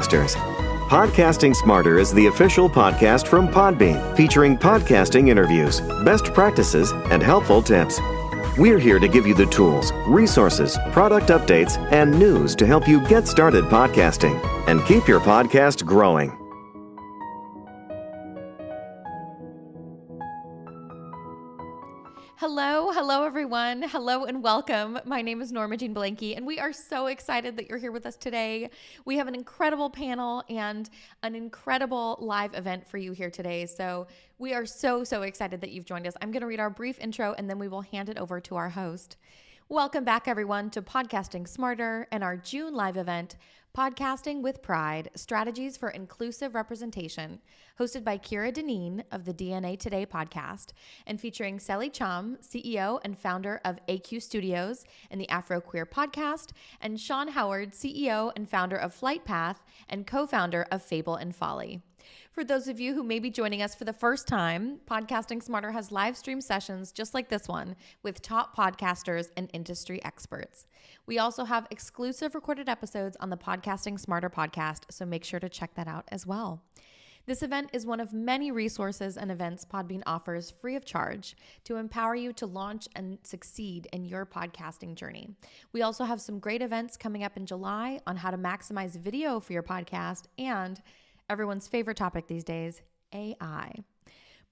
podcasters. Podcasting Smarter is the official podcast from Podbean, featuring podcasting interviews, best practices, and helpful tips. We're here to give you the tools, resources, product updates, and news to help you get started podcasting and keep your podcast growing. Hello everyone. Hello and welcome. My name is Norma Jean Blanky, and we are so excited that you're here with us today. We have an incredible panel and an incredible live event for you here today. So we are so excited that you've joined us. I'm going to read our brief intro and then we will hand it over to our host. Welcome back everyone to Podcasting Smarter and our June live event, Podcasting with Pride, Strategies for Inclusive Representation, hosted by Kira Dineen of the DNA Today podcast, and featuring Sally Chum, CEO and founder of AQ Studios and the Afro Queer podcast, and Sean Howard, CEO and founder of Flight Path and co-founder of Fable and Folly. For those of you who may be joining us for the first time, Podcasting Smarter has live stream sessions just like this one with top podcasters and industry experts. We also have exclusive recorded episodes on the Podcasting Smarter podcast, so make sure to check that out as well. This event is one of many resources and events Podbean offers free of charge to empower you to launch and succeed in your podcasting journey. We also have some great events coming up in July on how to maximize video for your podcast and everyone's favorite topic these days, AI.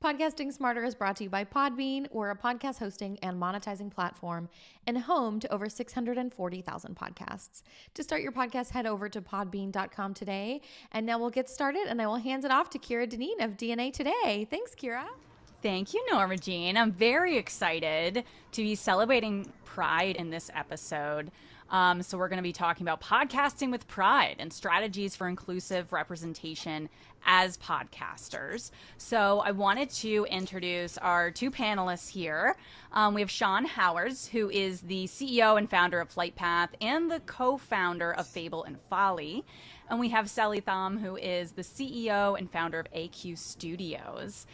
Podcasting Smarter is brought to you by Podbean. We're a podcast hosting and monetizing platform and home to over 640,000 podcasts. To start your podcast, head over to podbean.com today. And now we'll get started, and I will hand it off to Kira Dineen of DNA Today. Thanks, Kira. Thank you, Norma Jean. I'm very excited to be celebrating Pride in this episode. So we're going to be talking about podcasting with pride and strategies for inclusive representation as podcasters. So I wanted to introduce our two panelists here. We have Sean Howard, who is the CEO and founder of Flight Path and the co-founder of Fable and Folly. And we have Sally Chum, who is the CEO and founder of AQ Studios.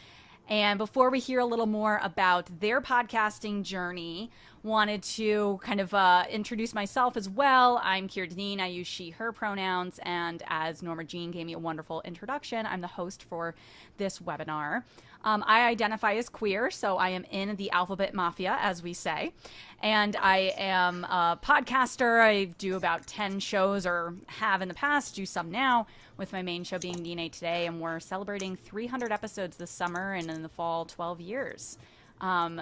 And before we hear a little more about their podcasting journey, wanted to kind of introduce myself as well. I'm Kira Dineen. I use she, her pronouns. And as Norma Jean gave me a wonderful introduction, I'm the host for this webinar. I identify as queer, so I am in the alphabet mafia, as we say. And I am a podcaster. I do about 10 shows, or have in the past, do some now, with my main show being DNA Today. And we're celebrating 300 episodes this summer, and in the fall, 12 years.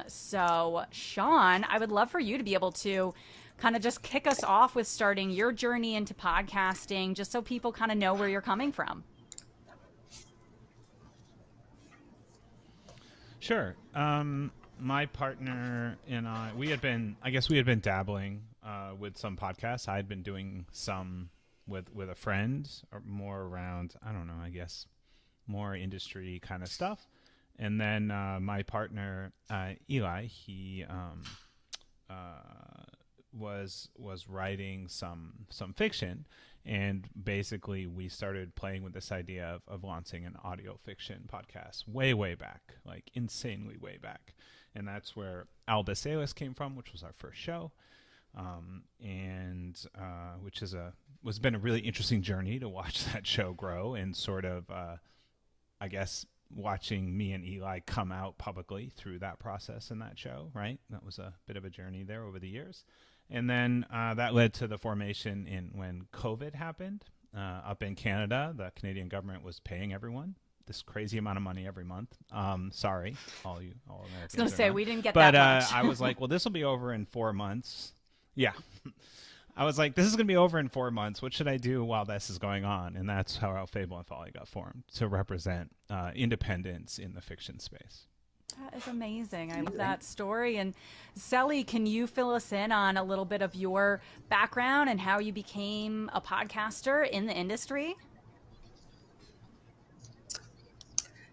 So Sean, I would love for you to be able to kind of just kick us off with starting your journey into podcasting, just so people kind of know where you're coming from. Sure. My partner and we had been dabbling with some podcasts. I had been doing some with a friend, or more around, more industry kind of stuff. And then my partner, Eli, he was writing some fiction. And basically, we started playing with this idea of launching an audio fiction podcast way back, like insanely way back. And that's where Alba Salis came from, which was our first show, and which is was been a really interesting journey to watch that show grow and sort of, watching me and Eli come out publicly through that process in that show, right? That was a bit of a journey there over the years. And then that led to the formation when COVID happened up in Canada. The Canadian government was paying everyone this crazy amount of money every month. Sorry, all Americans. I was going to say, we didn't get that much. But I was like, well, this will be over in 4 months. Yeah. I was like, this is going to be over in 4 months. What should I do while this is going on? And that's how Fable and Folly got formed, to represent independence in the fiction space. That is amazing. I love that story. And Sally, can you fill us in on a little bit of your background and how you became a podcaster in the industry?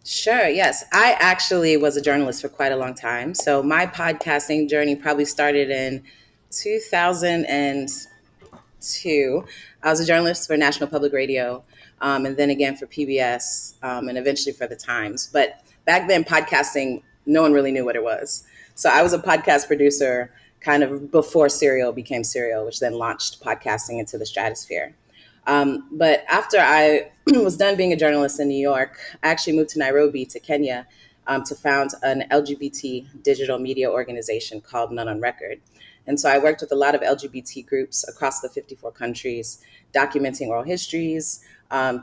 Sure, yes. I actually was a journalist for quite a long time. So my podcasting journey probably started in 2002. I was a journalist for National Public Radio, and then again for PBS, and eventually for the Times. But back then, podcasting, no one really knew what it was. So I was a podcast producer kind of before Serial became Serial, which then launched podcasting into the stratosphere. But after I was done being a journalist in New York, I actually moved to Nairobi, to Kenya, to found an LGBT digital media organization called None on Record. And so I worked with a lot of LGBT groups across the 54 countries, documenting oral histories,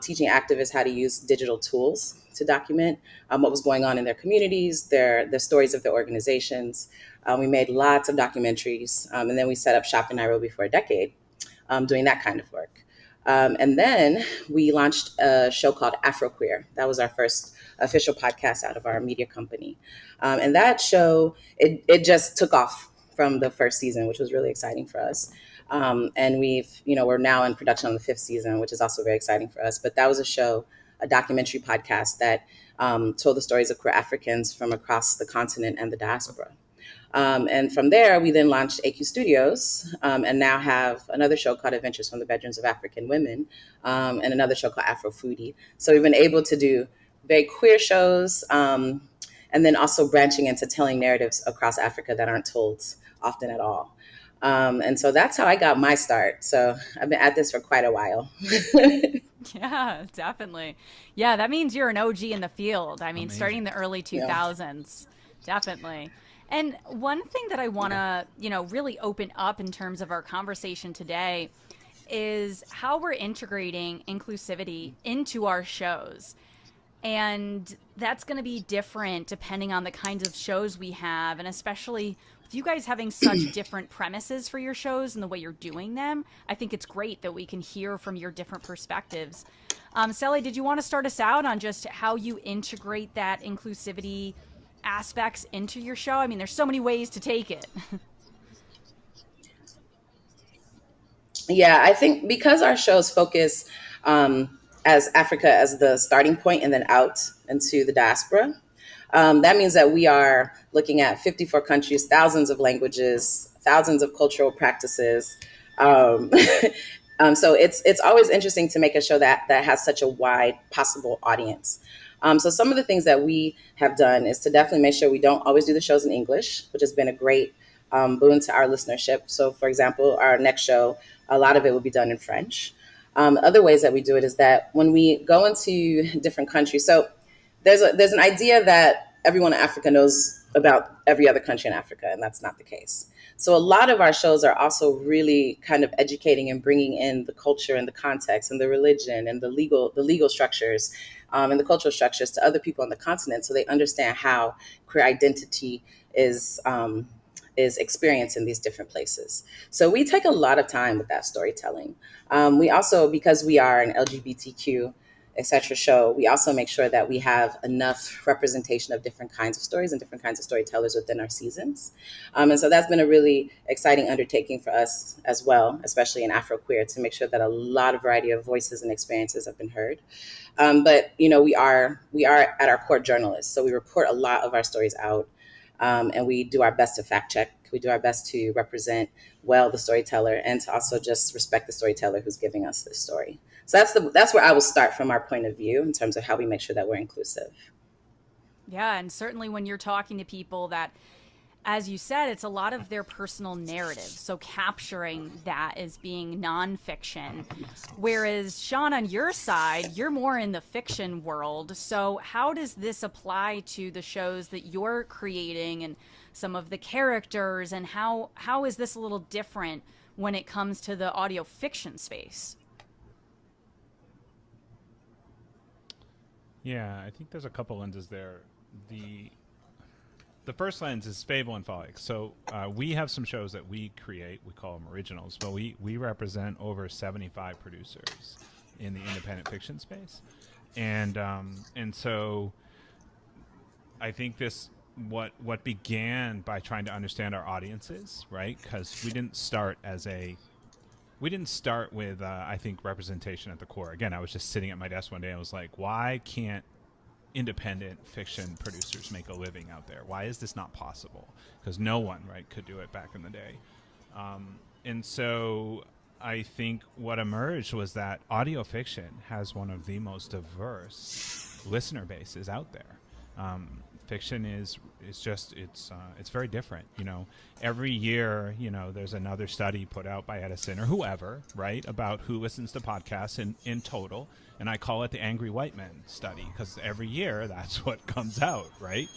teaching activists how to use digital tools to document what was going on in their communities, their stories of their organizations. We made lots of documentaries, and then we set up shop in Nairobi for a decade, doing that kind of work. And then we launched a show called Afro Queer. That was our first official podcast out of our media company. And that show, it just took off from the first season, which was really exciting for us. And we're now in production on the 5th season, which is also very exciting for us. But that was a show, a documentary podcast that told the stories of queer Africans from across the continent and the diaspora. And from there, we then launched AQ Studios, and now have another show called Adventures from the Bedrooms of African Women, and another show called Afro Foodie. So we've been able to do very queer shows, and then also branching into telling narratives across Africa that aren't told often at all. And so that's how I got my start. So I've been at this for quite a while. Yeah, definitely. Yeah, that means you're an OG in the field. I mean, Amazing. starting in the early 2000s, definitely. And one thing that I want to, really open up in terms of our conversation today is how we're integrating inclusivity into our shows. And that's going to be different depending on the kinds of shows we have, and especially with you guys having such different premises for your shows and the way you're doing them. I think it's great that we can hear from your different perspectives. Sally, did you want to start us out on just how you integrate that inclusivity aspects into your show? I mean, there's so many ways to take it. Yeah, I think because our shows focus as Africa as the starting point and then out into the diaspora, that means that we are looking at 54 countries, thousands of languages, thousands of cultural practices. Um, so it's always interesting to make a show that has such a wide possible audience. So some of the things that we have done is to definitely make sure we don't always do the shows in English, which has been a great boon to our listenership. So, for example, our next show, a lot of it will be done in French. Other ways that we do it is that when we go into different countries, so there's an idea that everyone in Africa knows about every other country in Africa, and that's not the case. So a lot of our shows are also really kind of educating and bringing in the culture and the context and the religion and the legal structures and the cultural structures to other people on the continent, so they understand how queer identity is experienced in these different places. So we take a lot of time with that storytelling. We also, because we are an LGBTQ etc. show, we also make sure that we have enough representation of different kinds of stories and different kinds of storytellers within our seasons. And so that's been a really exciting undertaking for us as well, especially in Afro Queer, to make sure that a lot of variety of voices and experiences have been heard. But we are at our core journalists, so we report a lot of our stories out, and we do our best to fact check. We do our best to represent well the storyteller and to also just respect the storyteller who's giving us this story. So that's where I will start from our point of view in terms of how we make sure that we're inclusive. Yeah, and certainly when you're talking to people that, as you said, it's a lot of their personal narrative. So capturing that as being nonfiction. Whereas, Sean, on your side, you're more in the fiction world. So how does this apply to the shows that you're creating and some of the characters? And how is this a little different when it comes to the audio fiction space? Yeah, I think there's a couple lenses there. The first lens is fable and frolic. So we have some shows that we create. We call them originals, but we represent over 75 producers in the independent fiction space, and so I think what began by trying to understand our audiences, right? Because we didn't start with I think representation at the core. Again, I was just sitting at my desk one day and I was like, why can't independent fiction producers make a living out there? Why is this not possible? Because no one, right, could do it back in the day. And so I think what emerged was that audio fiction has one of the most diverse listener bases out there. Fiction is just it's very different. Every year, there's another study put out by Edison or whoever, right, about who listens to podcasts in total, and I call it the Angry White Men study because every year that's what comes out, right?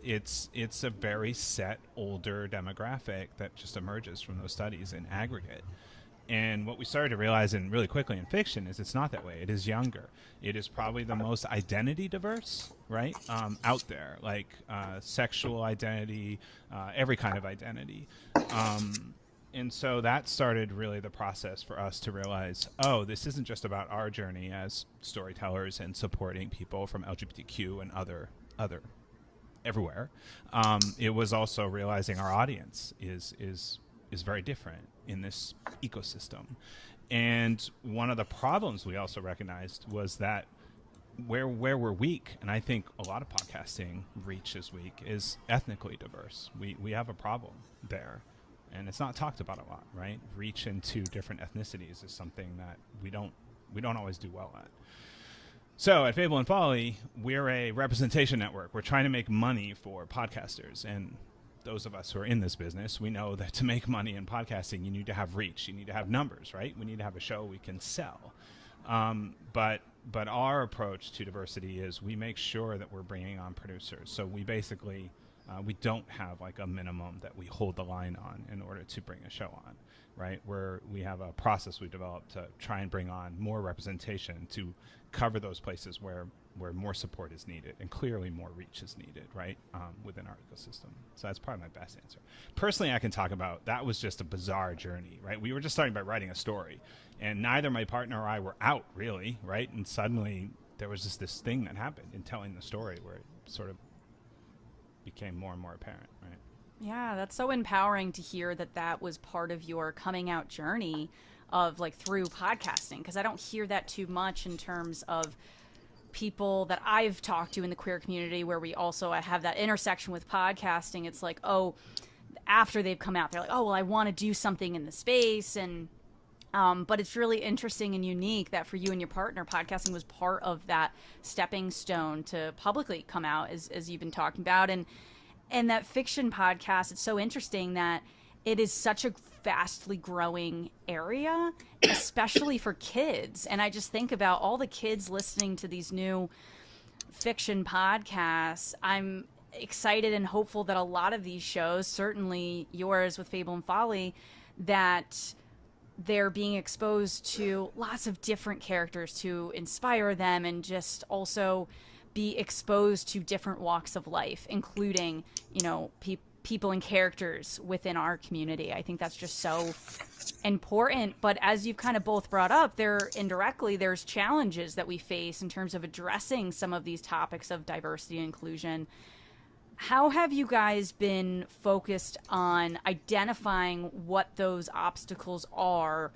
It's a very set older demographic that just emerges from those studies in aggregate. And what we started to realize really quickly in fiction is it's not that way. It is younger. It is probably the most identity diverse, right, out there, like sexual identity, every kind of identity. And so that started really the process for us to realize, this isn't just about our journey as storytellers and supporting people from LGBTQ and other everywhere. It was also realizing our audience is very different in this ecosystem. And one of the problems we also recognized was that where we're weak, and I think a lot of podcasting reach is weak, is ethnically diverse. We have a problem there, and it's not talked about a lot, right? Reach into different ethnicities is something that we don't always do well at. So at Fable and Folly, we're a representation network. We're trying to make money for podcasters, and those of us who are in this business, we know that to make money in podcasting, you need to have reach. You need to have numbers, right? We need to have a show we can sell. But our approach to diversity is we make sure that we're bringing on producers. So we basically, we don't have like a minimum that we hold the line on in order to bring a show on, right? We have a process we developed to try and bring on more representation to cover those places where more support is needed and clearly more reach is needed, right, within our ecosystem. So that's probably my best answer. Personally, I can talk about that was just a bizarre journey, right? We were just starting by writing a story, and neither my partner or I were out, really, right? And suddenly there was just this thing that happened in telling the story where it sort of became more and more apparent, right? Yeah, that's so empowering to hear that was part of your coming out journey of like through podcasting, because I don't hear that too much in terms of people that I've talked to in the queer community where we also have that intersection with podcasting. It's like, after they've come out, they're like, well, I want to do something in the space. And but it's really interesting and unique that for you and your partner, podcasting was part of that stepping stone to publicly come out, as you've been talking about. And that fiction podcast, it's so interesting that it is such a vastly growing area, especially for kids. And I just think about all the kids listening to these new fiction podcasts. I'm excited and hopeful that a lot of these shows, certainly yours with Fable and Folly, that they're being exposed to lots of different characters to inspire them and just also be exposed to different walks of life, including, people and characters within our community. I think that's just so important. But as you've kind of both brought up, there's challenges that we face in terms of addressing some of these topics of diversity and inclusion. How have you guys been focused on identifying what those obstacles are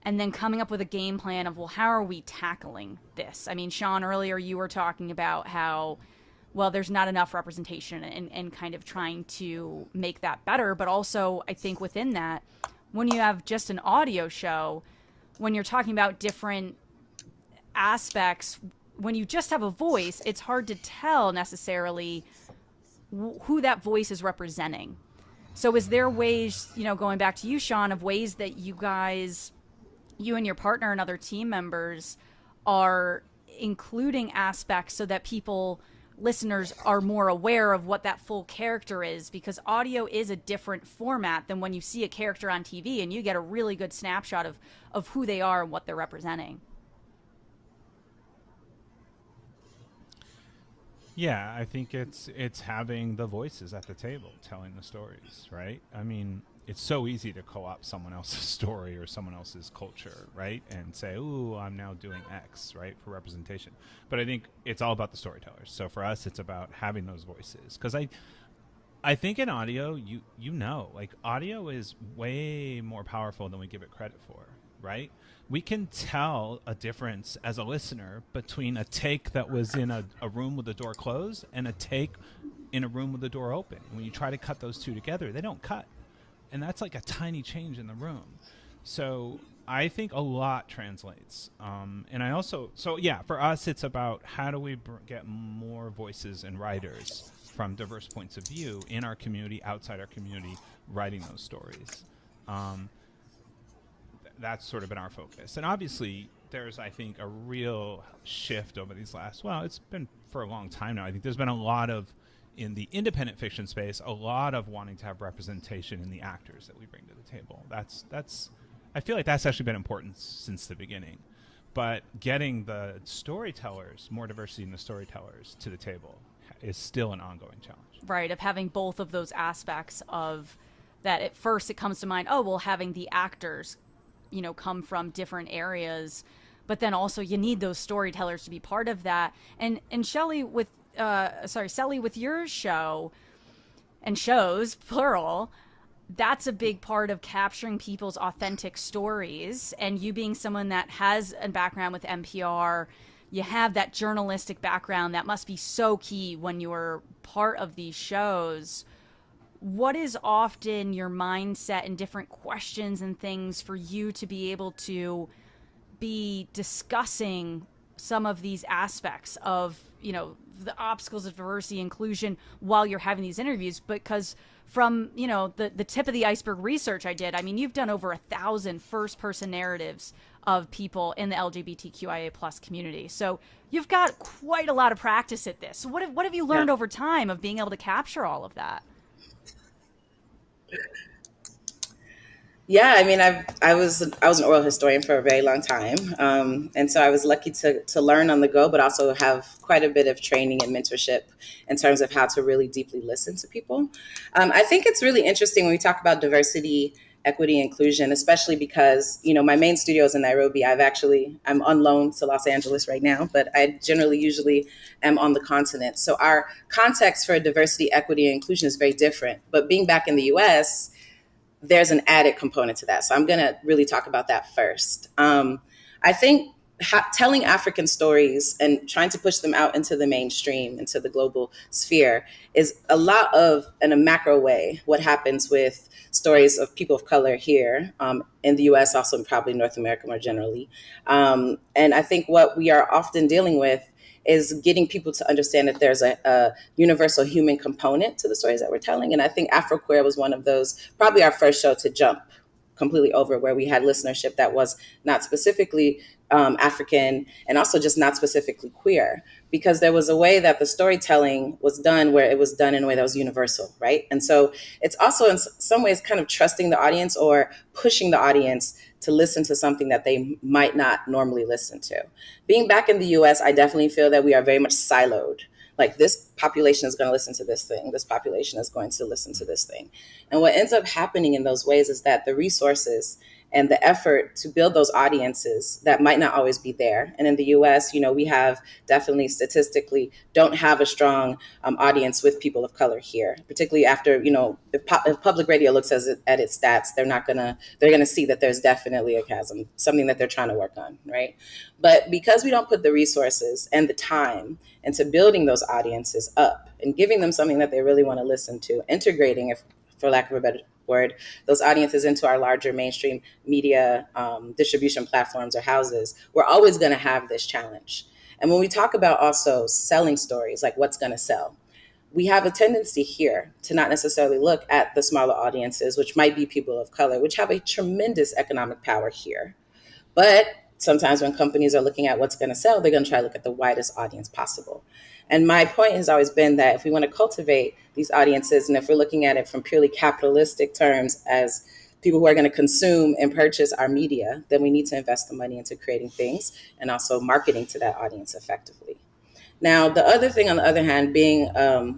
and then coming up with a game plan of, how are we tackling this? I mean, Sean, earlier you were talking about how, there's not enough representation and kind of trying to make that better. But also, I think within that, when you have just an audio show, when you're talking about different aspects, when you just have a voice, it's hard to tell necessarily who that voice is representing. So is there ways, going back to you, Sean, of ways that you and your partner and other team members are including aspects so that listeners are more aware of what that full character is? Because audio is a different format than when you see a character on TV and you get a really good snapshot of who they are and what they're representing. Yeah, I think it's having the voices at the table telling the stories, right? I mean, it's so easy to co-opt someone else's story or someone else's culture, right? And say, ooh, I'm now doing X, right, for representation. But I think it's all about the storytellers. So for us, it's about having those voices. Because I think in audio, like audio is way more powerful than we give it credit for, right? We can tell a difference as a listener between a take that was in a room with the door closed and a take in a room with the door open. When you try to cut those two together, they don't cut. And that's like a tiny change in the room. So I think a lot translates. And I also, so yeah, for us, it's about how do we get more voices and writers from diverse points of view in our community, outside our community, writing those stories. That's sort of been our focus. And obviously, there's, I think, a real shift over these last, well, it's been for a long time now. I think there's been a lot of, in the independent fiction space, a lot of wanting to have representation in the actors that we bring to the table. That's I feel like that's actually been important since the beginning. But getting the storytellers, more diversity in the storytellers to the table is still an ongoing challenge. Right, of having both of those aspects of that. At first it comes to mind, oh, well, having the actors, come from different areas, but then also you need those storytellers to be part of that. And Shelly, with Sally, with your show and shows, plural, that's a big part of capturing people's authentic stories. And you being someone that has a background with NPR, you have that journalistic background that must be so key when you're part of these shows. What is often your mindset and different questions and things for you to be able to be discussing some of these aspects of, the obstacles of diversity inclusion while you're having these interviews? Because from, the tip of the iceberg research I did, I mean, you've done over 1,000 first person narratives of people in the LGBTQIA plus community. So you've got quite a lot of practice at this. So what have you learned over time of being able to capture all of that? Yeah, I mean, I was an oral historian for a very long time, and so I was lucky to learn on the go, but also have quite a bit of training and mentorship in terms of how to really deeply listen to people. I think it's really interesting when we talk about diversity, equity, inclusion, especially because my main studio is in Nairobi. I'm on loan to Los Angeles right now, but I usually am on the continent. So our context for diversity, equity, and inclusion is very different. But being back in the U.S., there's an added component to that. So I'm going to really talk about that first. I think telling African stories and trying to push them out into the mainstream, into the global sphere, is a lot of, in a macro way, what happens with stories of people of color here in the US, also probably North America more generally. And I think what we are often dealing with is getting people to understand that there's a universal human component to the stories that we're telling. And I think Afroqueer was one of those, probably our first show to jump completely over, where we had listenership that was not specifically African and also just not specifically queer, because there was a way that the storytelling was done where it was done in a way that was universal, right? And so it's also in some ways kind of trusting the audience or pushing the audience to listen to something that they might not normally listen to. Being back in the US, I definitely feel that we are very much siloed. Like, this population is going to listen to this thing. This population is going to listen to this thing. And what ends up happening in those ways is that the resources and the effort to build those audiences that might not always be there. And in the US, we have definitely statistically don't have a strong audience with people of color here, particularly after, if public radio looks at its stats, they're going to see that there's definitely a chasm, something that they're trying to work on, right? But because we don't put the resources and the time into building those audiences up and giving them something that they really want to listen to, integrating, if for lack of a better word, those audiences into our larger mainstream media distribution platforms or houses, we're always going to have this challenge. And when we talk about also selling stories, like what's going to sell, we have a tendency here to not necessarily look at the smaller audiences, which might be people of color, which have a tremendous economic power here. But sometimes when companies are looking at what's going to sell, they're going to try to look at the widest audience possible. And my point has always been that if we want to cultivate these audiences, and if we're looking at it from purely capitalistic terms as people who are going to consume and purchase our media, then we need to invest the money into creating things and also marketing to that audience effectively. Now, the other thing, on the other hand, being a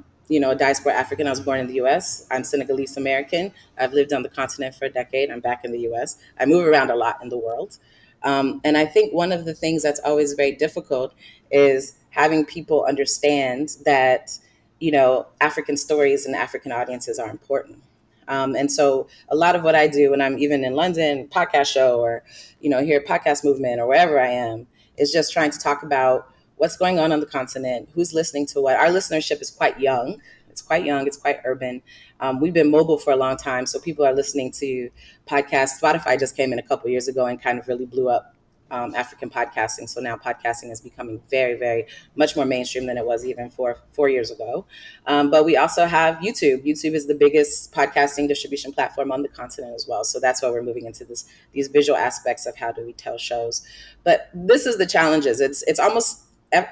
diaspora African, I was born in the US. I'm Senegalese American. I've lived on the continent for a decade. I'm back in the US. I move around a lot in the world. And I think one of the things that's always very difficult is having people understand that, African stories and African audiences are important. And so a lot of what I do when I'm even in London, podcast show, or, here podcast movement, or wherever I am, is just trying to talk about what's going on the continent, who's listening to what. Our listenership is quite young. It's quite young. It's quite urban. We've been mobile for a long time, so people are listening to podcasts. Spotify just came in a couple years ago and kind of really blew up African podcasting. So now podcasting is becoming very, very much more mainstream than it was even 4 years ago. But we also have YouTube. YouTube is the biggest podcasting distribution platform on the continent as well. So that's why we're moving into these visual aspects of how do we tell shows. But this is the challenges. It's almost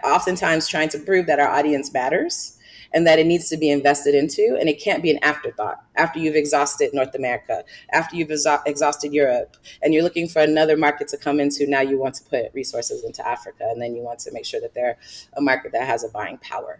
oftentimes trying to prove that our audience matters and that it needs to be invested into, and it can't be an afterthought after you've exhausted North America, after you've exhausted Europe, and you're looking for another market to come into. Now you want to put resources into Africa, and then you want to make sure that they're a market that has a buying power.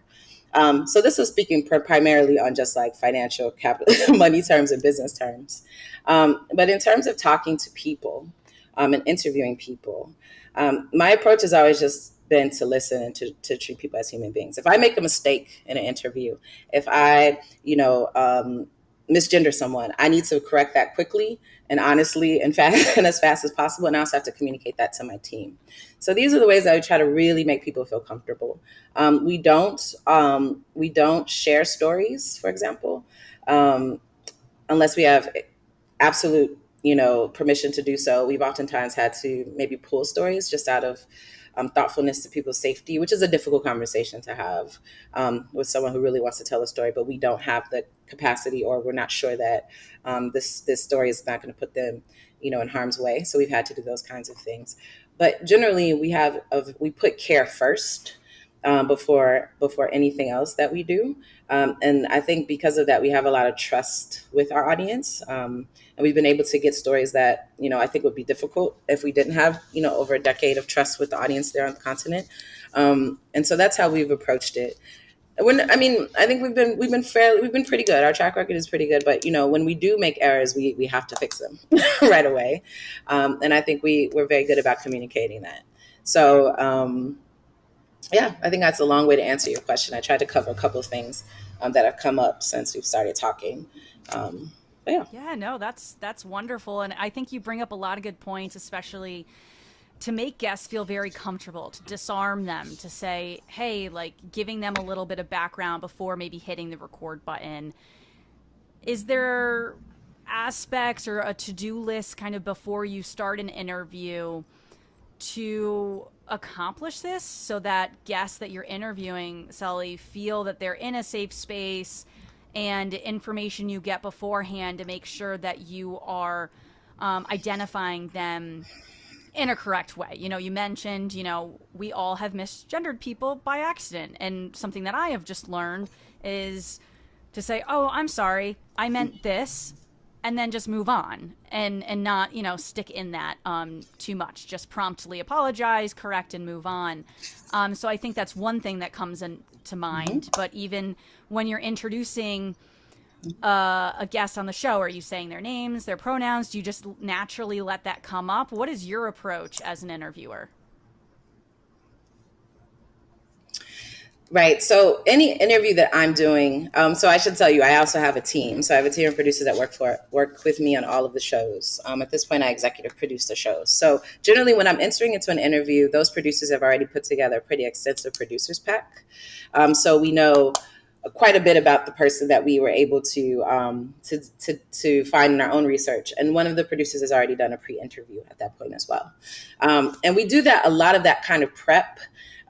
So this is speaking primarily on just like financial capital, money terms and business terms. But in terms of talking to people and interviewing people, my approach has always just been to listen and to treat people as human beings. If I make a mistake in an interview, if I, misgender someone, I need to correct that quickly and honestly and fast and as fast as possible. And I also have to communicate that to my team. So these are the ways that I try to really make people feel comfortable. We don't share stories, for example, unless we have absolute, permission to do so. We've oftentimes had to maybe pull stories just out of thoughtfulness to people's safety, which is a difficult conversation to have with someone who really wants to tell a story, but we don't have the capacity, or we're not sure that this story is not going to put them, in harm's way. So we've had to do those kinds of things. But generally, we put care first before anything else that we do. And I think because of that, we have a lot of trust with our audience. And we've been able to get stories that, I think would be difficult if we didn't have, over a decade of trust with the audience there on the continent. And so that's how we've approached it. I think we've been pretty good. Our track record is pretty good, but when we do make errors, we have to fix them right away. And I think we're very good about communicating that. So, I think that's a long way to answer your question. I tried to cover a couple of things that have come up since we've started talking. Yeah, no, that's wonderful. And I think you bring up a lot of good points, especially to make guests feel very comfortable, to disarm them, to say, hey, like giving them a little bit of background before maybe hitting the record button. Is there aspects or a to-do list kind of before you start an interview to accomplish this so that guests that you're interviewing, Sully, feel that they're in a safe space, and information you get beforehand to make sure that you are identifying them in a correct way? You mentioned, we all have misgendered people by accident. And something that I have just learned is to say, oh, I'm sorry, I meant this, and then just move on and not, stick in that too much. Just promptly apologize, correct, and move on. So I think that's one thing that comes into mind. Mm-hmm. But even when you're introducing a guest on the show, are you saying their names, their pronouns? Do you just naturally let that come up? What is your approach as an interviewer? Right. So any interview that I'm doing, so I should tell you, I also have a team. So I have a team of producers that work with me on all of the shows. At this point, I executive produce the shows. So generally, when I'm entering into an interview, those producers have already put together a pretty extensive producers pack. So we know quite a bit about the person that we were able to find in our own research. And one of the producers has already done a pre-interview at that point as well. And we do that, a lot of that kind of prep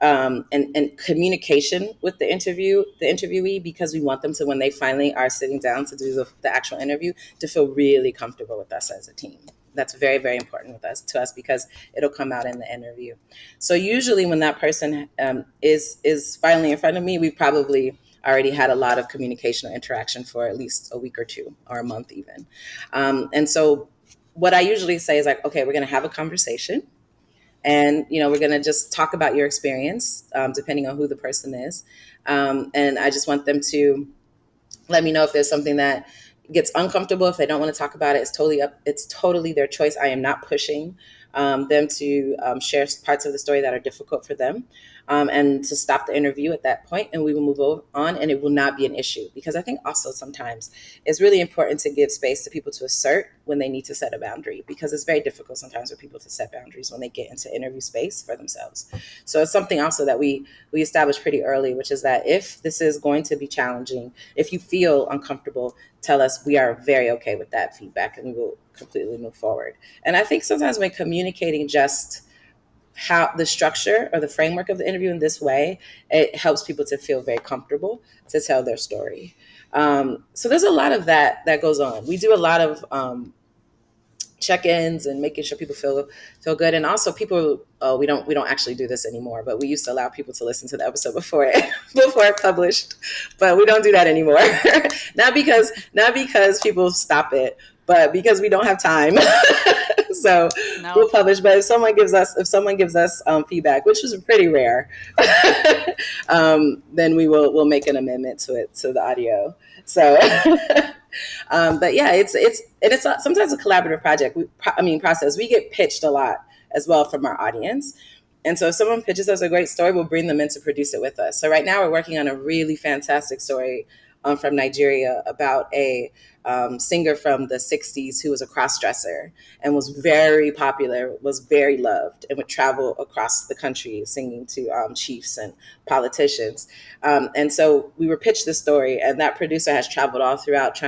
and communication with the interviewee, because we want them to, when they finally are sitting down to do the actual interview, to feel really comfortable with us as a team. That's very, very important to us because it'll come out in the interview. So usually when that person is finally in front of me, we probably already had a lot of communication or interaction for at least a week or two or a month even. And so what I usually say is like, okay, we're going to have a conversation. And, we're going to just talk about your experience, depending on who the person is. And I just want them to let me know if there's something that gets uncomfortable. If they don't want to talk about it, it's totally their choice. I am not pushing them to share parts of the story that are difficult for them, and to stop the interview at that point, and we will move on, and it will not be an issue. Because I think also sometimes it's really important to give space to people to assert when they need to set a boundary, because it's very difficult sometimes for people to set boundaries when they get into interview space for themselves. So it's something also that we established pretty early, which is that if this is going to be challenging, if you feel uncomfortable, tell us. We are very okay with that feedback, and we will completely move forward. And I think sometimes when communicating just how the structure or the framework of the interview in this way, it helps people to feel very comfortable to tell their story. So there's a lot of that goes on. We do a lot of check-ins and making sure people feel good. And also people, we don't actually do this anymore, but we used to allow people to listen to the episode before it published, but we don't do that anymore. not because people stop it, but because we don't have time. So no. We'll publish. But if someone gives us feedback, which is pretty rare, then we'll make an amendment to the audio. So, but yeah, it's sometimes a collaborative process. We get pitched a lot as well from our audience. And so if someone pitches us a great story, we'll bring them in to produce it with us. So right now we're working on a really fantastic story from Nigeria about a singer from the 60s who was a cross-dresser and was very popular, was very loved, and would travel across the country singing to chiefs and politicians. And so we were pitched the story, and that producer has traveled all throughout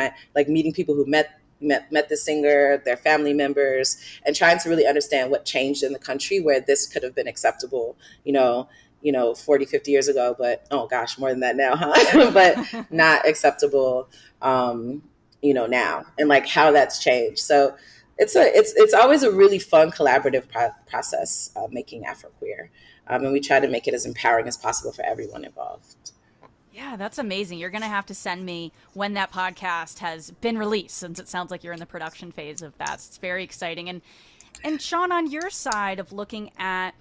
meeting people who met the singer, their family members, and trying to really understand what changed in the country where this could have been acceptable, 40, 50 years ago, but oh gosh, more than that now, huh? But not acceptable, now, and like how that's changed. So it's always a really fun collaborative process making Afroqueer, and we try to make it as empowering as possible for everyone involved. Yeah, that's amazing. You're going to have to send me when that podcast has been released, since it sounds like you're in the production phase of that. It's very exciting. And Sean, on your side of looking at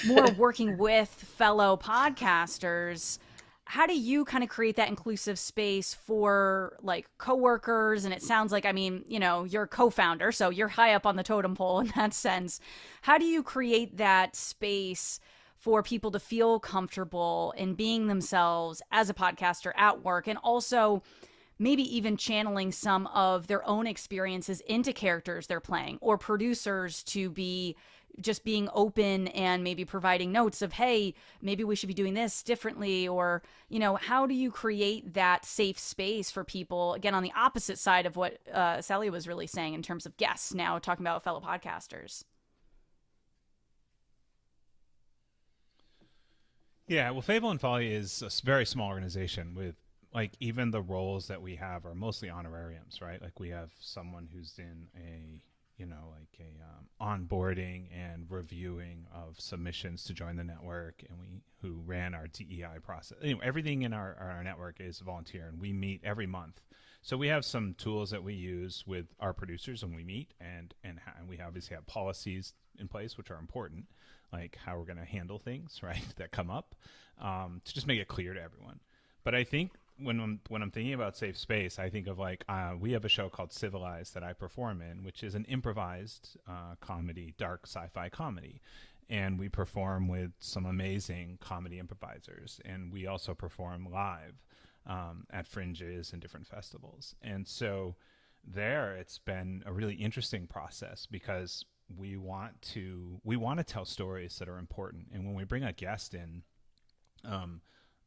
more working with fellow podcasters, how do you kind of create that inclusive space for like coworkers? And it sounds like, you're a co-founder, so you're high up on the totem pole in that sense. How do you create that space for people to feel comfortable in being themselves as a podcaster at work, and also maybe even channeling some of their own experiences into characters they're playing, or producers to be just being open and maybe providing notes of, hey, maybe we should be doing this differently, or, how do you create that safe space for people, again, on the opposite side of what Sally was really saying in terms of guests, now talking about fellow podcasters? Yeah, well, Fable and Folly is a very small organization with, even the roles that we have are mostly honorariums, right? Like, we have someone who's in a onboarding and reviewing of submissions to join the network, and who ran our DEI process. Anyway, everything in our network is volunteer, and we meet every month. So we have some tools that we use with our producers when we meet, and we obviously have policies in place, which are important, like how we're going to handle things, right, that come up, to just make it clear to everyone. But I think when I'm thinking about safe space, I think of we have a show called Civilized that I perform in, which is an improvised comedy, dark sci-fi comedy. And we perform with some amazing comedy improvisers. And we also perform live at fringes and different festivals. And so there it's been a really interesting process, because we want to tell stories that are important. And when we bring a guest in,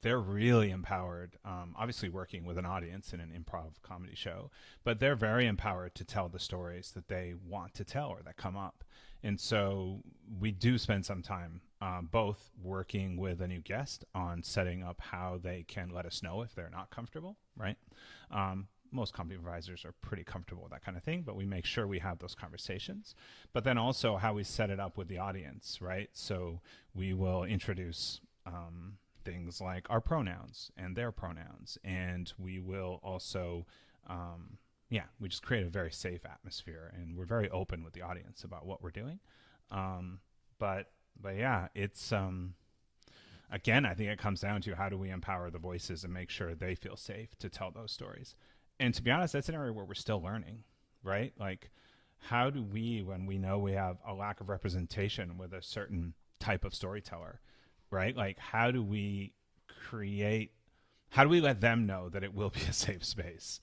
they're really empowered, obviously working with an audience in an improv comedy show, but they're very empowered to tell the stories that they want to tell or that come up. And so we do spend some time both working with a new guest on setting up how they can let us know if they're not comfortable, right? Most comedy improvisers are pretty comfortable with that kind of thing, but we make sure we have those conversations. But then also how we set it up with the audience, right? So we will introduce things like our pronouns and their pronouns, and we will also we just create a very safe atmosphere, and we're very open with the audience about what we're doing. But yeah, it's again, I think it comes down to how do we empower the voices and make sure they feel safe to tell those stories. And to be honest, that's an area where we're still learning, right? Like, how do we, when we know we have a lack of representation with a certain type of storyteller, right? Like, how do we let them know that it will be a safe space,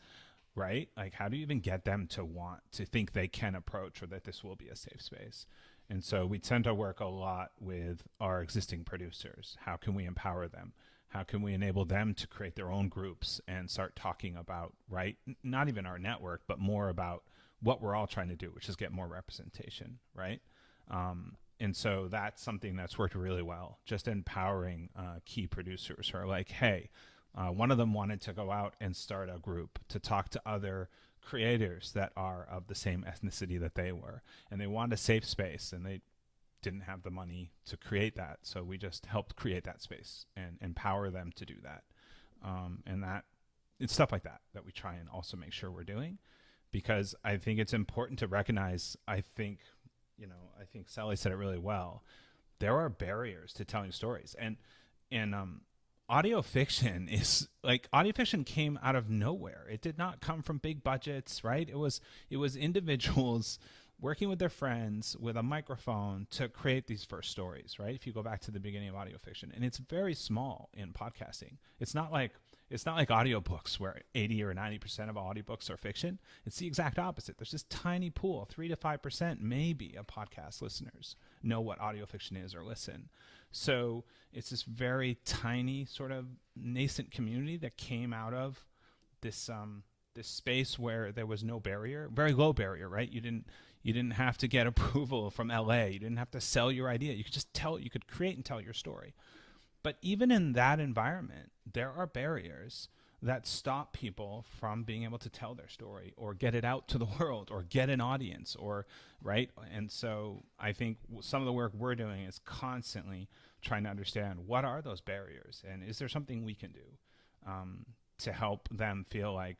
right? Like, how do you even get them to want to think they can approach, or that this will be a safe space? And so we tend to work a lot with our existing producers. How can we empower them? How can we enable them to create their own groups and start talking about, right, not even our network, but more about what we're all trying to do, which is get more representation, right? And so that's something that's worked really well, just empowering key producers who are like, hey, one of them wanted to go out and start a group to talk to other creators that are of the same ethnicity that they were. And they wanted a safe space, and they didn't have the money to create that. So we just helped create that space and empower them to do that. And that it's stuff like that we try and also make sure we're doing, because I think it's important to recognize, I think Sally said it really well. There are barriers to telling stories, and audio fiction came out of nowhere. It did not come from big budgets, right? It was individuals working with their friends with a microphone to create these first stories, right? If you go back to the beginning of audio fiction, and it's very small in podcasting. It's not like audiobooks where 80 or 90% of audiobooks are fiction. It's the exact opposite. There's this tiny pool, 3 to 5% maybe of podcast listeners know what audio fiction is or listen. So it's this very tiny sort of nascent community that came out of this this space where there was no barrier, very low barrier, right? You didn't have to get approval from LA. You didn't have to sell your idea. You could create and tell your story. But even in that environment, there are barriers that stop people from being able to tell their story or get it out to the world or get an audience, or right. And so I think some of the work we're doing is constantly trying to understand what are those barriers, and is there something we can do to help them feel like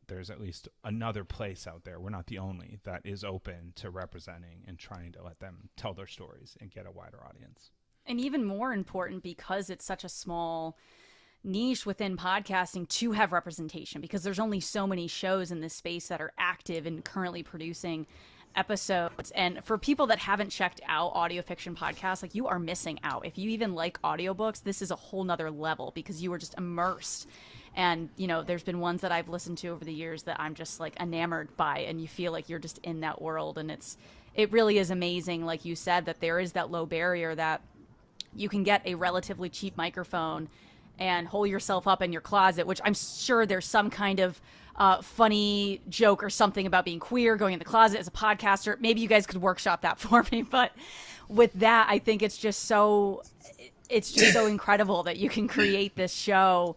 there's at least another place out there, we're not the only, that is open to representing and trying to let them tell their stories and get a wider audience. And even more important, because it's such a small niche within podcasting, to have representation, because there's only so many shows in this space that are active and currently producing episodes. And for people that haven't checked out audio fiction podcasts, like, you are missing out. If you even like audiobooks, this is a whole nother level, because you are just immersed. And, there's been ones that I've listened to over the years that I'm just like enamored by, and you feel like you're just in that world. And it really is amazing, like you said, that there is that low barrier, that you can get a relatively cheap microphone and hole yourself up in your closet, which I'm sure there's some kind of funny joke or something about being queer, going in the closet as a podcaster. Maybe you guys could workshop that for me. But with that, I think it's just so incredible that you can create this show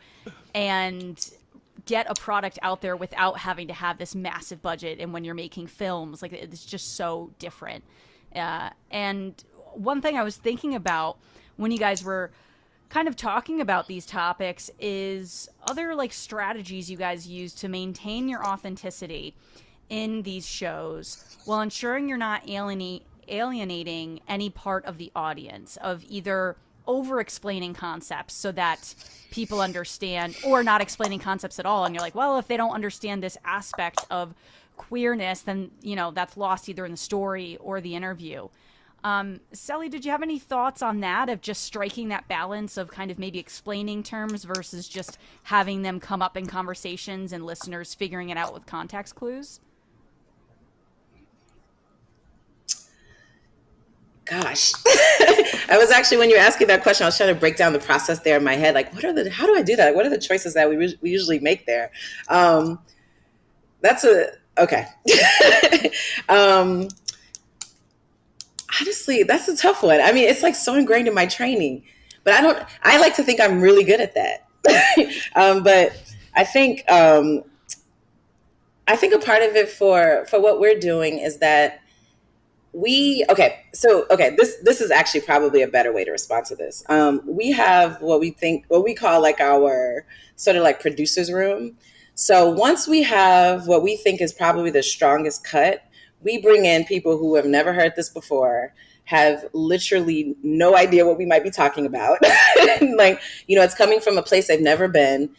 and get a product out there without having to have this massive budget. And when you're making films, like, it's just so different. And one thing I was thinking about when you guys were kind of talking about these topics is other like strategies you guys use to maintain your authenticity in these shows while ensuring you're not alienating any part of the audience, of either over explaining concepts so that people understand, or not explaining concepts at all. And you're like, well, if they don't understand this aspect of queerness, then, that's lost either in the story or the interview. Sally, did you have any thoughts on that, of just striking that balance of kind of maybe explaining terms versus just having them come up in conversations and listeners figuring it out with context clues? Gosh, I was actually, when you were asking that question, I was trying to break down the process there in my head. Like, how do I do that? What are the choices that we usually make there? Okay. Honestly, that's a tough one. I mean, it's like so ingrained in my training, but I like to think I'm really good at that. But I think a part of it for what we're doing is that this is actually probably a better way to respond to this. We have what we call like our sort of like producer's room. So once we have what we think is probably the strongest cut, we bring in people who have never heard this before, have literally no idea what we might be talking about. Like, it's coming from a place they've never been.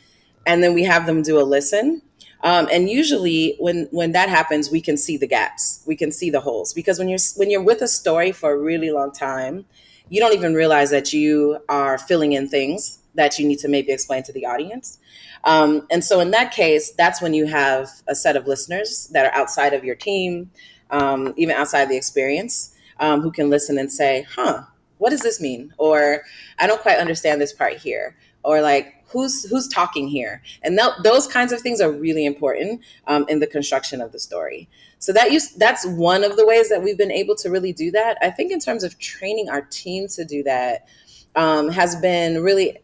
And then we have them do a listen. And usually when that happens, we can see the gaps, we can see the holes, because when you're with a story for a really long time, you don't even realize that you are filling in things that you need to maybe explain to the audience. And so in that case, that's when you have a set of listeners that are outside of your team, even outside the experience, who can listen and say, huh, what does this mean? Or I don't quite understand this part here. Or like, who's talking here? And those kinds of things are really important in the construction of the story. So that's one of the ways that we've been able to really do that. I think in terms of training our team to do that, has been really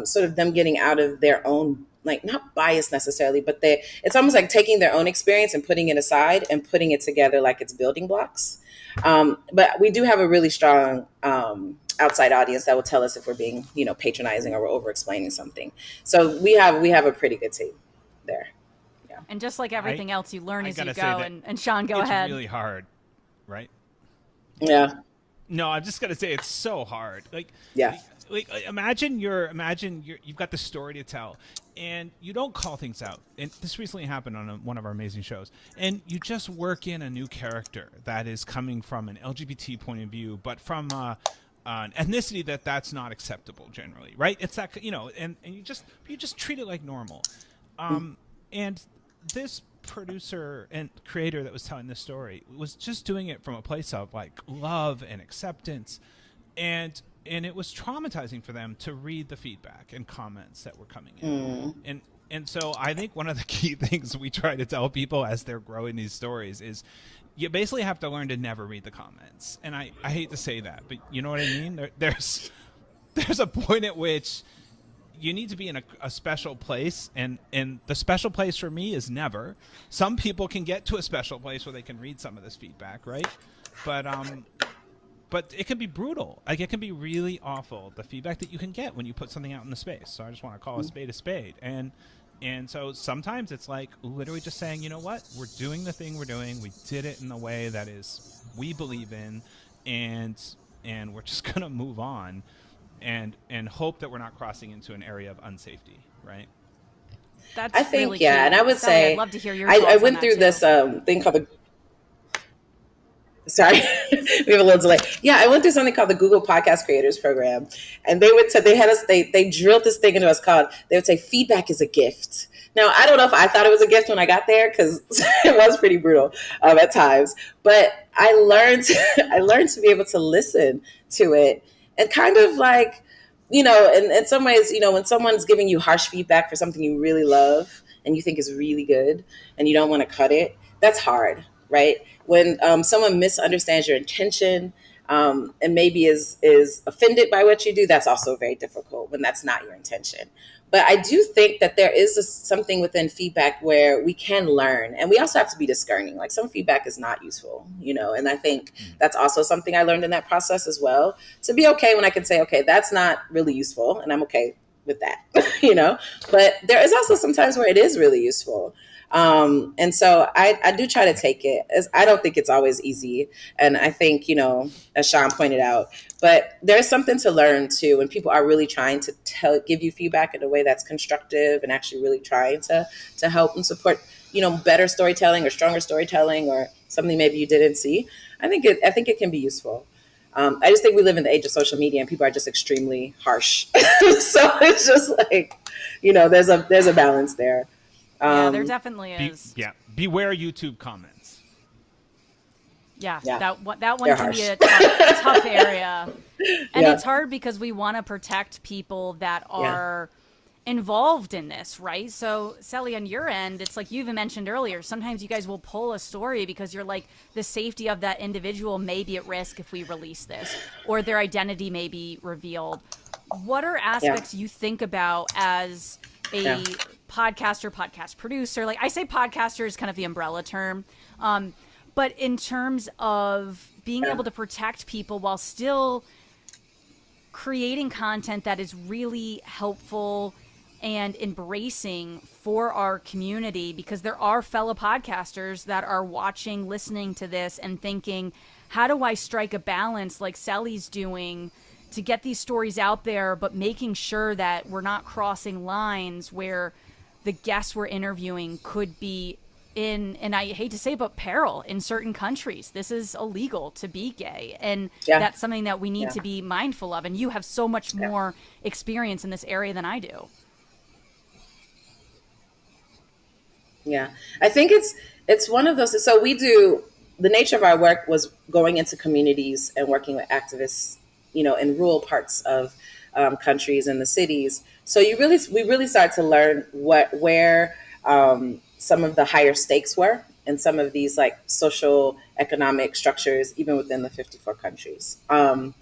sort of them getting out of their own, like, not bias necessarily, but it's almost like taking their own experience and putting it aside and putting it together like it's building blocks. But we do have a really strong outside audience that will tell us if we're being, patronizing or we're over explaining something. So we have a pretty good team there. Yeah. And just like everything else, you learn as you gotta go. say And Sean, go it's ahead. It's really hard, right? Yeah. No, I'm just gonna say it's so hard. Yeah. Like imagine you've got the story to tell, and you don't call things out. And this recently happened on one of our amazing shows. And you just work in a new character that is coming from an LGBT point of view, but from an ethnicity that's not acceptable generally, right? It's that and you just treat it like normal. And this producer and creator that was telling this story was just doing it from a place of like love and acceptance, and it was traumatizing for them to read the feedback and comments that were coming in. And so I think one of the key things we try to tell people as they're growing these stories is you basically have to learn to never read the comments. And I hate to say that, but you know what I mean? There's a point at which you need to be in a special place, and the special place for me is never. Some people can get to a special place where they can read some of this feedback, right? But it can be brutal. Like, it can be really awful, the feedback that you can get when you put something out into space. So I just want to call a spade a spade. And so sometimes it's like literally just saying, you know what? We're doing the thing we're doing. We did it in the way that is we believe in, and we're just going to move on and hope that we're not crossing into an area of unsafety, right? That's I think, really yeah. key. And I would Sally, say, I'd love to hear your thoughts I on went that through too. this thing called the, sorry, we have a little delay. Yeah, I went through something called the Google Podcast Creators Program. And they drilled this thing into us they would say, feedback is a gift. Now, I don't know if I thought it was a gift when I got there, because it was pretty brutal at times. But I learned to be able to listen to it and kind of like, in some ways, when someone's giving you harsh feedback for something you really love and you think is really good and you don't want to cut it, that's hard, right? When someone misunderstands your intention and maybe is offended by what you do, that's also very difficult when that's not your intention. But I do think that there is something within feedback where we can learn, and we also have to be discerning. Like, some feedback is not useful, and I think that's also something I learned in that process as well, to be okay when I can say, okay, that's not really useful, and I'm okay with that, but there is also sometimes where it is really useful. And so I do try to take it, as I don't think it's always easy. And I think, as Sean pointed out, but there's something to learn too, when people are really trying to give you feedback in a way that's constructive and actually really trying to help and support, better storytelling or stronger storytelling or something maybe you didn't see. I think it can be useful. I just think we live in the age of social media and people are just extremely harsh. So it's just like, there's a balance there. Yeah, there definitely is. Beware YouTube comments. Yeah. Yeah. That one They're can be harsh. a tough area. And Yeah. it's hard because we want to protect people that are involved in this, right? So, Sally, on your end, it's like you even mentioned earlier, sometimes you guys will pull a story because you're like, the safety of that individual may be at risk if we release this, or their identity may be revealed. What are aspects you think about as a podcast producer? Like, I say podcaster is kind of the umbrella term. But in terms of being able to protect people while still creating content that is really helpful and embracing for our community, because there are fellow podcasters that are watching, listening to this and thinking, how do I strike a balance like Sally's doing to get these stories out there, but making sure that we're not crossing lines where the guests we're interviewing could be in, and I hate to say, but peril in certain countries. This is illegal to be gay. And that's something that we need to be mindful of. And you have so much more experience in this area than I do. Yeah, I think it's one of those. So the nature of our work was going into communities and working with activists, in rural parts of countries and the cities. So we really started to learn where some of the higher stakes were in some of these like social economic structures, even within the 54 countries. And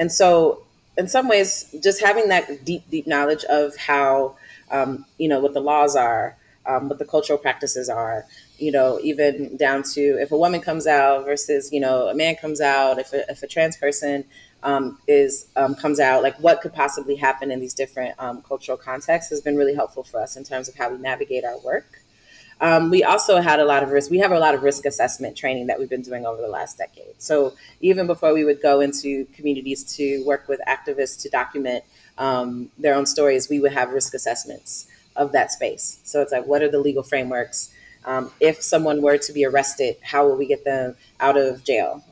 so in some ways, just having that deep knowledge of how, what the laws are, what the cultural practices are, even down to if a woman comes out versus, a man comes out, if a trans person comes out, like what could possibly happen in these different cultural contexts has been really helpful for us in terms of how we navigate our work. We also had a lot of risk. We have a lot of risk assessment training that we've been doing over the last decade. So even before we would go into communities to work with activists to document their own stories, we would have risk assessments of that space. So it's like, what are the legal frameworks? If someone were to be arrested, how will we get them out of jail?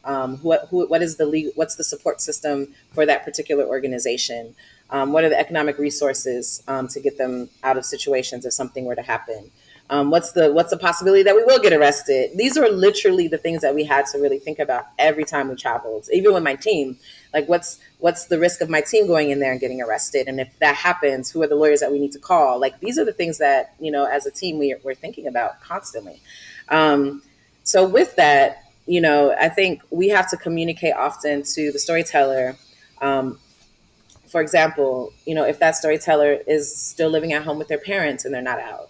What's the support system for that particular organization? What are the economic resources to get them out of situations if something were to happen? What's the possibility that we will get arrested? These are literally the things that we had to really think about every time we traveled, even with my team. Like, what's the risk of my team going in there and getting arrested? And if that happens, who are the lawyers that we need to call? Like, these are the things that, as a team, we're thinking about constantly. So with that, I think we have to communicate often to the storyteller. For example, if that storyteller is still living at home with their parents and they're not out.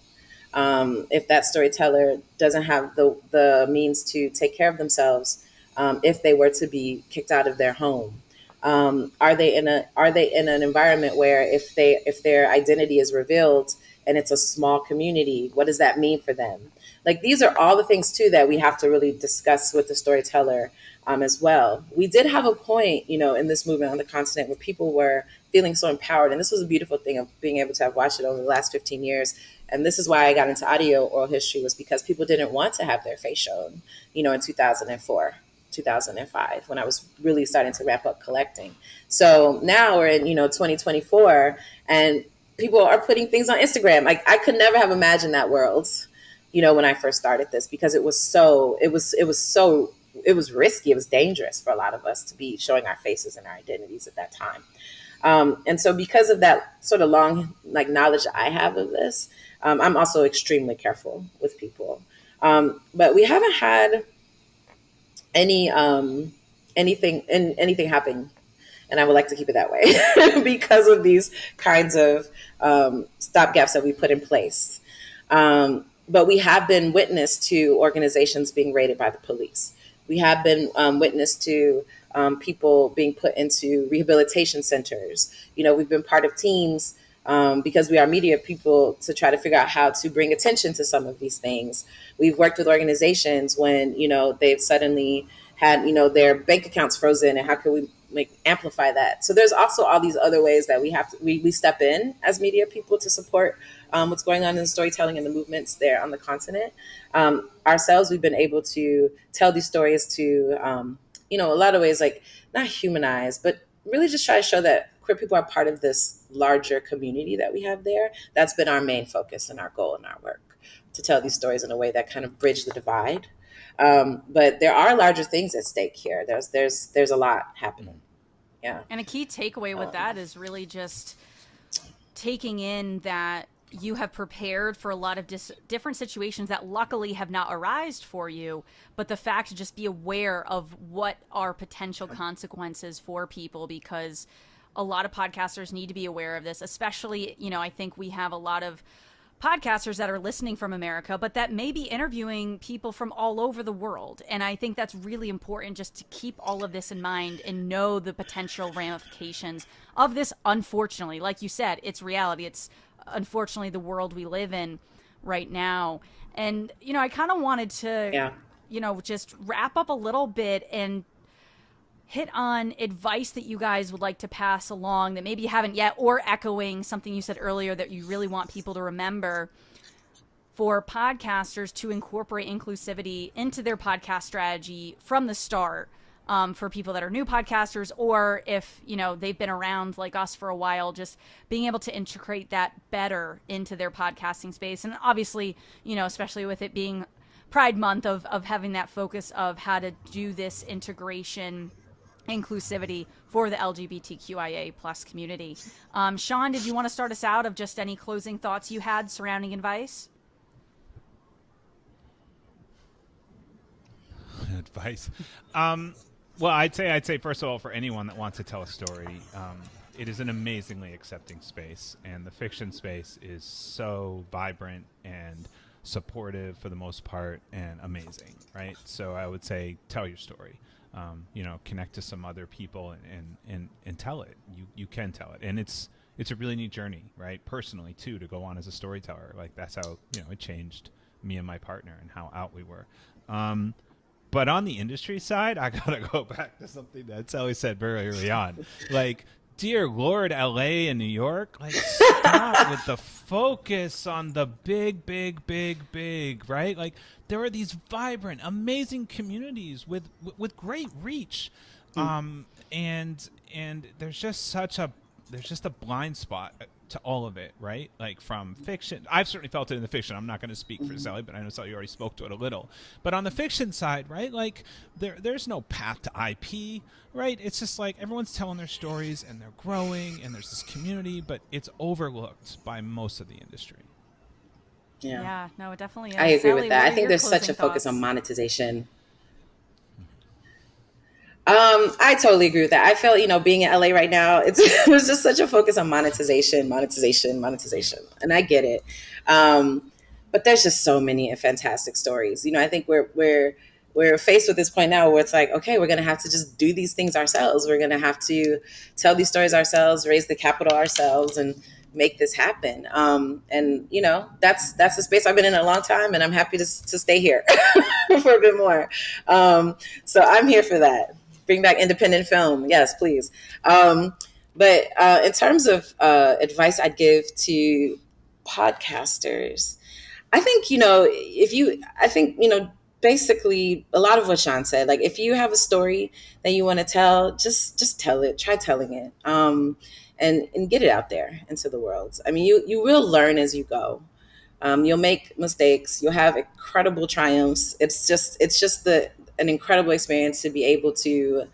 If that storyteller doesn't have the means to take care of themselves, if they were to be kicked out of their home, are they in an environment where if their identity is revealed and it's a small community, what does that mean for them? Like, these are all the things too that we have to really discuss with the storyteller as well. We did have a point, in this movement on the continent where people were feeling so empowered, and this was a beautiful thing of being able to have watched it over the last 15 years. And this is why I got into audio oral history, was because people didn't want to have their face shown, in 2004, 2005, when I was really starting to ramp up collecting. So now we're in, 2024, and people are putting things on Instagram. Like, I could never have imagined that world, when I first started this, because it was risky. It was dangerous for a lot of us to be showing our faces and our identities at that time. And so because of that sort of long knowledge that I have of this, I'm also extremely careful with people. But we haven't had anything happen, and I would like to keep it that way because of these kinds of stopgaps that we put in place. But we have been witness to organizations being raided by the police. We have been witness to people being put into rehabilitation centers. We've been part of teams because we are media people to try to figure out how to bring attention to some of these things. We've worked with organizations when, they've suddenly had, their bank accounts frozen, and how can we amplify that? So there's also all these other ways that we step in as media people to support what's going on in the storytelling and the movements there on the continent. Ourselves, we've been able to tell these stories to, a lot of ways, like not humanize, but really just try to show that queer people are part of this larger community that we have there. That's been our main focus and our goal in our work, to tell these stories in a way that kind of bridge the divide. But there are larger things at stake here. There's a lot happening. Yeah. And a key takeaway with that is really just taking in that you have prepared for a lot of different situations that luckily have not arisen for you, but the fact to just be aware of what are potential consequences for people, because a lot of podcasters need to be aware of this, especially, I think we have a lot of podcasters that are listening from America, but that may be interviewing people from all over the world. And I think that's really important, just to keep all of this in mind and know the potential ramifications of this. Unfortunately, like you said, it's reality. It's unfortunately the world we live in right now. And, I kind of wanted to, just wrap up a little bit and hit on advice that you guys would like to pass along that maybe you haven't yet, or echoing something you said earlier that you really want people to remember. for podcasters to incorporate inclusivity into their podcast strategy from the start, for people that are new podcasters, or if, they've been around like us for a while, just being able to integrate that better into their podcasting space. And obviously, especially with it being Pride Month, of having that focus of how to do this integration, inclusivity for the LGBTQIA plus community. Sean, did you want to start us out of just any closing thoughts you had surrounding advice? Advice. Well, I'd say first of all, for anyone that wants to tell a story, it is an amazingly accepting space, and the fiction space is so vibrant and supportive for the most part, and amazing, right? So I would say tell your story. Connect to some other people and tell it. You can tell it, and it's a really neat journey, right? Personally too, to go on as a storyteller. Like that's how it changed me and my partner and how out we were. But on the industry side, I gotta go back to something that Sally said very early on. Like, dear Lord, LA and New York, like stop with the focus on the big, right? Like there are these vibrant, amazing communities with great reach, and there's just a blind spot to all of it, right? Like from fiction, I've certainly felt it in the fiction. I'm not going to speak for Sally, but I know Sally already spoke to it a little. But on the fiction side, right? Like there's no path to IP, right? It's just like everyone's telling their stories and they're growing and there's this community, but it's overlooked by most of the industry. Yeah, no, it definitely is. I agree Sally, with that. what I are think your there's such closing a focus thoughts? on monetization. I totally agree with that. I feel, being in LA right now, there's just such a focus on monetization. And I get it. But there's just so many fantastic stories. I think we're faced with this point now where it's like, okay, we're going to have to just do these things ourselves. We're going to have to tell these stories ourselves, raise the capital ourselves, and make this happen. And that's the space I've been in a long time, and I'm happy to stay here for a bit more. So I'm here for that. Bring back independent film. Yes, please. But in terms of advice I'd give to podcasters, I think, basically a lot of what Sean said, like if you have a story that you want to tell, just tell it, try telling it, and get it out there into the world. I mean, you will learn as you go. You'll make mistakes. You'll have incredible triumphs. It's just an incredible experience to be able to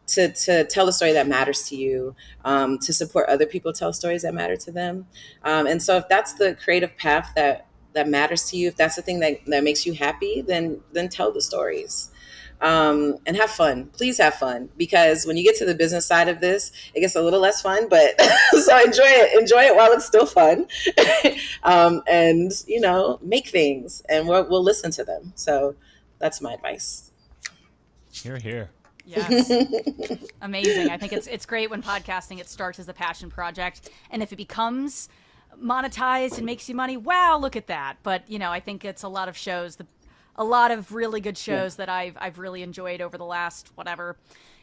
tell a story that matters to you, to support other people tell stories that matter to them. And so if that's the creative path that matters to you, if that's the thing that makes you happy, then tell the stories. And have fun. Please have fun, because when you get to the business side of this, it gets a little less fun, but so enjoy it while it's still fun. And make things, and we'll listen to them. So that's my advice. Here. Yes. Amazing. I think it's great when podcasting, it starts as a passion project, and if it becomes monetized and makes you money, wow, look at that. But I think it's a lot of shows, a lot of really good shows that I've really enjoyed over the last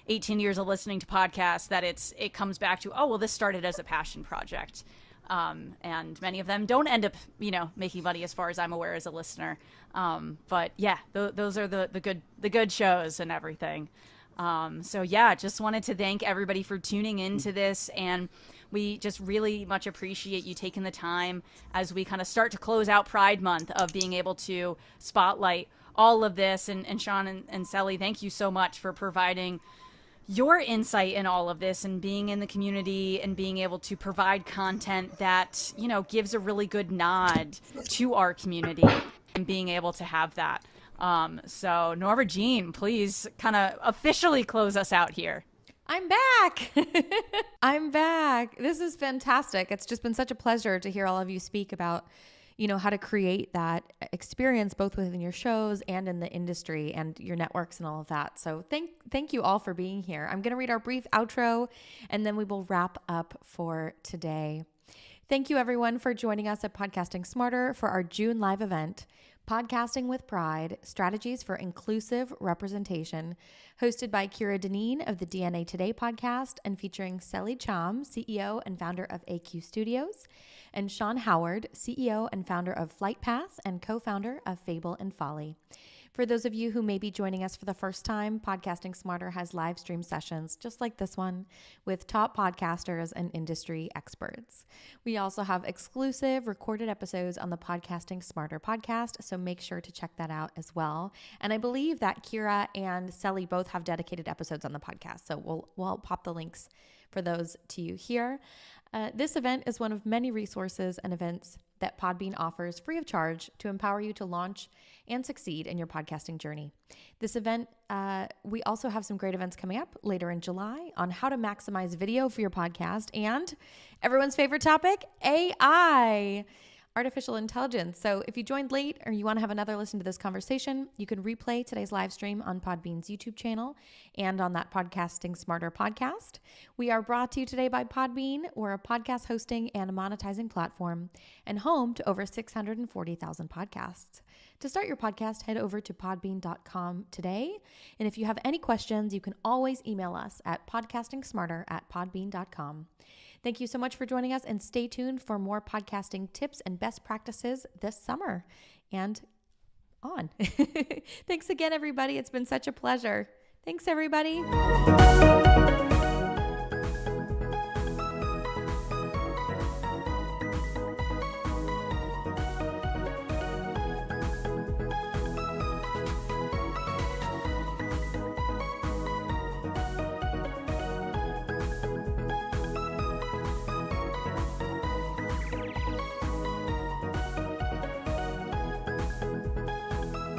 18 years of listening to podcasts, that it comes back to, oh well, this started as a passion project. And many of them don't end up, making money as far as I'm aware as a listener. But yeah, those are the good shows and everything. So yeah, just wanted to thank everybody for tuning into this, and we just really much appreciate you taking the time as we kind of start to close out Pride Month, of being able to spotlight all of this. And Sean and Sally, thank you so much for providing your insight in all of this, and being in the community and being able to provide content that, gives a really good nod to our community, and being able to have that. So Norma Jean, please kind of officially close us out here. I'm back. I'm back. This is fantastic. It's just been such a pleasure to hear all of you speak about, how to create that experience both within your shows and in the industry and your networks and all of that. So thank you all for being here. I'm going to read our brief outro, and then we will wrap up for today. Thank you everyone for joining us at Podcasting Smarter for our June live event. Podcasting with Pride, Strategies for Inclusive Representation, hosted by Kira Dineen of the DNA Today podcast and featuring Sally Cham, CEO and founder of AQ Studios, and Sean Howard, CEO and founder of Flight Path and co-founder of Fable and Folly. For those of you who may be joining us for the first time, Podcasting Smarter has live stream sessions just like this one with top podcasters and industry experts. We also have exclusive recorded episodes on the Podcasting Smarter podcast, so make sure to check that out as well. And I believe that Kira and Sally both have dedicated episodes on the podcast, so we'll pop the links for those to you here. This event is one of many resources and events that Podbean offers free of charge to empower you to launch and succeed in your podcasting journey. This event, we also have some great events coming up later in July on how to maximize video for your podcast and everyone's favorite topic, AI. Artificial intelligence. So if you joined late or you want to have another listen to this conversation, you can replay today's live stream on Podbean's YouTube channel and on that Podcasting Smarter podcast. We are brought to you today by Podbean. We're a podcast hosting and monetizing platform and home to over 640,000 podcasts. To start your podcast, head over to podbean.com today. And if you have any questions, you can always email us at podcastingsmarter@podbean.com. Thank you so much for joining us, and stay tuned for more podcasting tips and best practices this summer and on. Thanks again, everybody. It's been such a pleasure. Thanks, everybody.